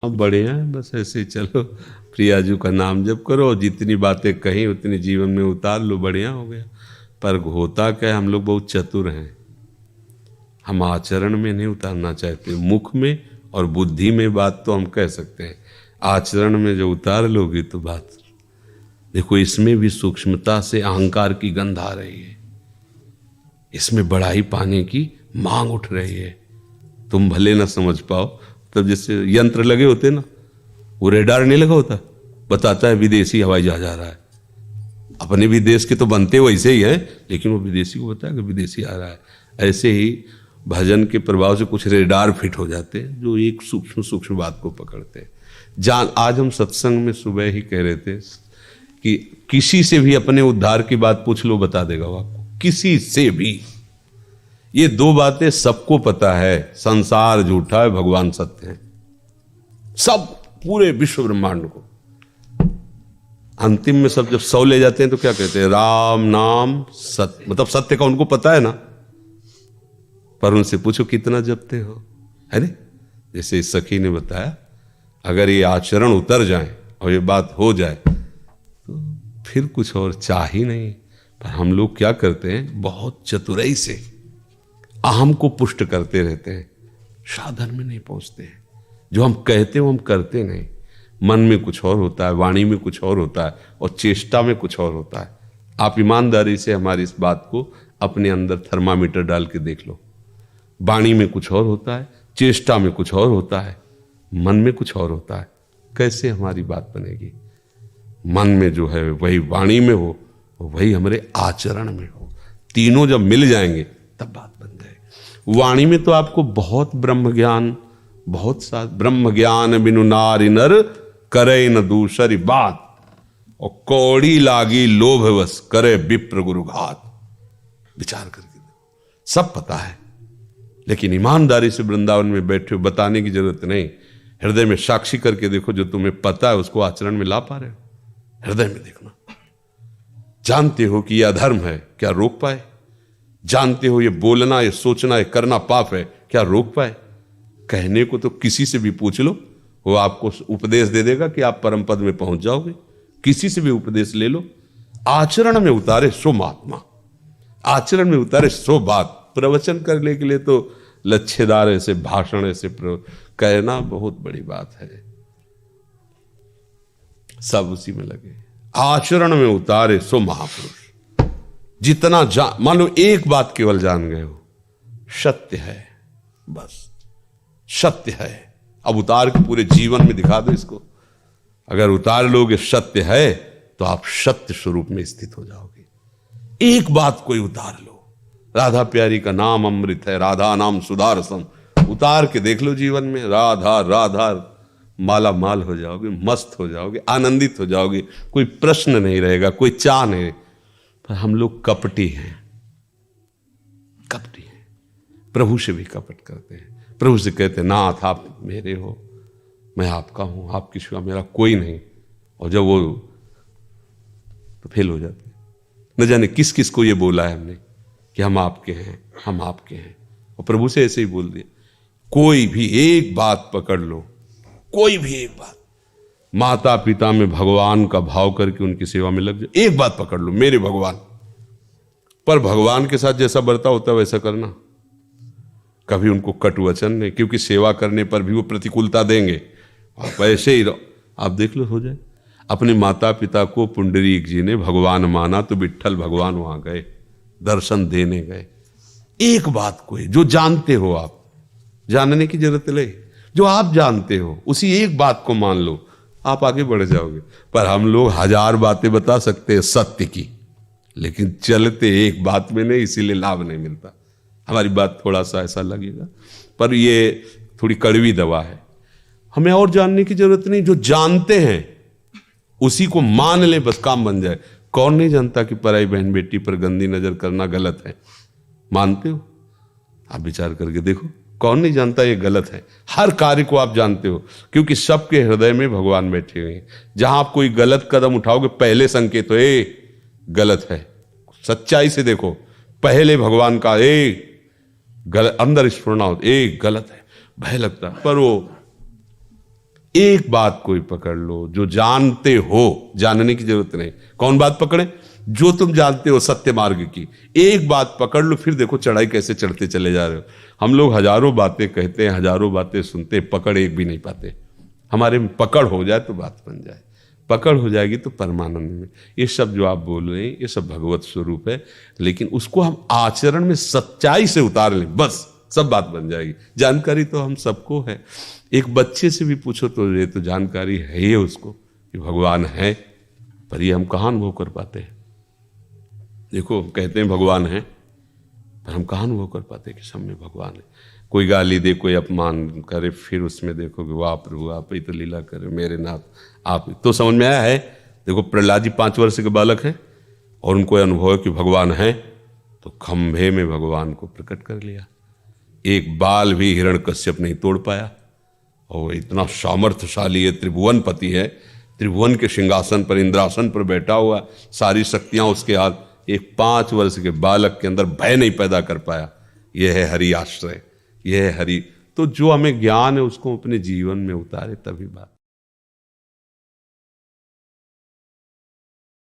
अब बढ़िया है, बस ऐसे ही चलो। प्रियाजू का नाम जप करो और जितनी बातें कहीं उतनी जीवन में उतार लो, बढ़िया हो गया। पर होता क्या है, हम लोग बहुत चतुर हैं, हम आचरण में नहीं उतारना चाहते। मुख में और बुद्धि में बात तो हम कह सकते हैं, आचरण में जो उतार लोगे तो बात देखो। इसमें भी सूक्ष्मता से अहंकार की गंध आ रही है, इसमें बढ़ाई पाने की मांग उठ रही है। तुम भले ना समझ पाओ, तब जैसे यंत्र लगे होते ना, वो रेडार नहीं लगा होता, बताता है विदेशी हवाई जहाज आ रहा है। अपने भी देश के तो बनते वैसे ही हैं, लेकिन वो विदेशी को बताया कि विदेशी आ रहा है। ऐसे ही भजन के प्रभाव से कुछ रेडार फिट हो जाते हैं जो एक सूक्ष्म सूक्ष्म बात को पकड़ते हैं। आज हम सत्संग में सुबह ही कह रहे थे कि किसी से भी अपने उद्धार की बात पूछ लो, बता देगा वो आपको, किसी से भी। ये दो बातें सबको पता है, संसार झूठा है, भगवान सत्य है। सब पूरे विश्व ब्रह्मांड को अंतिम में सब जब सौ ले जाते हैं तो क्या कहते हैं, राम नाम सत्य, मतलब सत्य का उनको पता है ना। पर उनसे पूछो कितना जपते हो, है ना। जैसे इस सखी ने बताया, अगर ये आचरण उतर जाए और ये बात हो जाए तो फिर कुछ और चाह ही नहीं। पर हम लोग क्या करते हैं, बहुत चतुराई से अहम को पुष्ट करते रहते हैं, साधन में नहीं पहुंचते हैं। जो हम कहते हैं वो हम करते नहीं, मन में कुछ और होता है, वाणी में कुछ और होता है, और चेष्टा में कुछ और होता है। आप ईमानदारी से हमारी इस बात को अपने अंदर थर्मामीटर डाल के देख लो। वाणी में कुछ और होता है, चेष्टा में कुछ और होता है, मन में कुछ और होता है। कैसे हमारी बात बनेगी? मन में जो है वही वाणी में हो, वही हमारे आचरण में हो। तीनों जब मिल जाएंगे तब बात बन जाएगी। वाणी में तो आपको बहुत ब्रह्म ज्ञान, बहुत सा ब्रह्म ज्ञान बिनु नारि नर करे न दूसरी बात, और कौड़ी लागी लोभवश करे विप्र गुरु घात। विचार करके सब पता है, लेकिन ईमानदारी से वृंदावन में बैठे हो, बताने की जरूरत नहीं। हृदय में साक्षी करके देखो, जो तुम्हें पता है उसको आचरण में ला पा रहे हो। हृदय में देखना। जानते हो कि यह अधर्म है, क्या रोक पाए? जानते हो ये बोलना, ये सोचना, ये करना पाप है, क्या रोक पाए? कहने को तो किसी से भी पूछ लो, वो आपको उपदेश दे देगा कि आप परम पद में पहुंच जाओगे। किसी से भी उपदेश ले लो, आचरण में उतारे सो महात्मा, आचरण में उतारे सो बात। प्रवचन करने के लिए तो लच्छेदार ऐसे भाषण, ऐसे कहना बहुत बड़ी बात है। सब उसी में लगे, आचरण में उतारे सो महापुरुष। जितना मान लो एक बात केवल जान गए हो, सत्य है, बस सत्य है। अब उतार के पूरे जीवन में दिखा दो इसको। अगर उतार लोगे सत्य है तो आप सत्य स्वरूप में स्थित हो जाओगे। एक बात कोई उतार लो, राधा प्यारी का नाम अमृत है, राधा नाम सुधारसम। उतार के देख लो जीवन में, राधा राधा, माला माल हो जाओगे, मस्त हो जाओगे, आनंदित हो जाओगे। कोई प्रश्न नहीं रहेगा, कोई चाह नहीं। पर हम लोग कपटी हैं, कपटी हैं। प्रभु से भी कपट करते हैं। प्रभु से कहते हैं, नाथ आप मेरे हो, मैं आपका हूं, आपके सिवा मेरा कोई नहीं। और जब वो तो फेल हो जाते हैं। न जाने किस किस को ये बोला है हमने कि हम आपके हैं, हम आपके हैं, और प्रभु से ऐसे ही बोल दिया। कोई भी एक बात पकड़ लो, कोई भी एक बात, माता पिता में भगवान का भाव करके उनकी सेवा में लग जाओ। एक बात पकड़ लो, मेरे भगवान। पर भगवान के साथ जैसा बर्ताव होता है वैसा करना। कभी उनको कट वचन नहीं, क्योंकि सेवा करने पर भी वो प्रतिकूलता देंगे। आप ऐसे ही रहो, आप देख लो, हो जाए। अपने माता पिता को पुंडरीक जी ने भगवान माना तो विट्ठल भगवान वहां गए, दर्शन देने गए। एक बात कोई जो जानते हो, आप जानने की जरूरत नहीं, जो आप जानते हो उसी एक बात को मान लो, आप आगे बढ़ जाओगे। पर हम लोग हजार बातें बता सकते हैं सत्य की, लेकिन चलते एक बात में नहीं, इसीलिए लाभ नहीं मिलता। हमारी बात थोड़ा सा ऐसा लगेगा, पर ये थोड़ी कड़वी दवा है। हमें और जानने की जरूरत नहीं, जो जानते हैं उसी को मान ले, बस काम बन जाए। कौन नहीं जानता कि पराई बहन बेटी पर गंदी नजर करना गलत है? मानते हो? आप विचार करके देखो, कौन नहीं जानता ये गलत है? हर कार्य को आप जानते हो, क्योंकि सबके हृदय में भगवान बैठे हुए हैं। जहां आप कोई गलत कदम उठाओगे, पहले संकेत हो, गलत है। सच्चाई से देखो, पहले भगवान का गलत अंदर स्फुरना हो, गलत है, भय लगता। पर वो एक बात कोई पकड़ लो जो जानते हो, जानने की जरूरत नहीं। कौन बात पकड़े? जो तुम जानते हो सत्य मार्ग की, एक बात पकड़ लो, फिर देखो चढ़ाई कैसे चढ़ते चले जा रहे हो। हम लोग हजारों बातें कहते हैं, हजारों बातें सुनते हैं, पकड़ एक भी नहीं पाते। हमारे में पकड़ हो जाए तो बात बन जाए, पकड़ हो जाएगी तो परमानंद में। ये सब जो आप बोल रहे हैं ये सब भगवत स्वरूप है, लेकिन उसको हम आचरण में सच्चाई से उतार लें, बस सब बात बन जाएगी। जानकारी तो हम सबको है, एक बच्चे से भी पूछो तो ये तो जानकारी है ही उसको कि भगवान है, पर ये हम कहाँ अनुभव कर पाते हैं। देखो कहते हैं भगवान है, पर हम कहाँ अनुभव कर पाते कि सब में भगवान है। कोई गाली दे, कोई अपमान करे, फिर उसमें देखो कि वाह प्रभु आप ही तो लीला करे, मेरे नाथ आप ही। तो समझ में आया है। देखो प्रहलाद जी 5 वर्ष के बालक हैं और उनको अनुभव है कि भगवान है, तो खंभे में भगवान को प्रकट कर लिया। एक बाल भी हिरण्यकश्यप नहीं तोड़ पाया, और इतना सामर्थ्यशाली है, त्रिभुवन पति है, त्रिभुवन के सिंहासन पर, इंद्रासन पर बैठा हुआ, सारी शक्तियां उसके हाथ। एक 5 वर्ष के बालक के अंदर भय नहीं पैदा कर पाया। यह है हरि आश्रय, यह है हरि। तो जो हमें ज्ञान है उसको अपने जीवन में उतारे, तभी बात।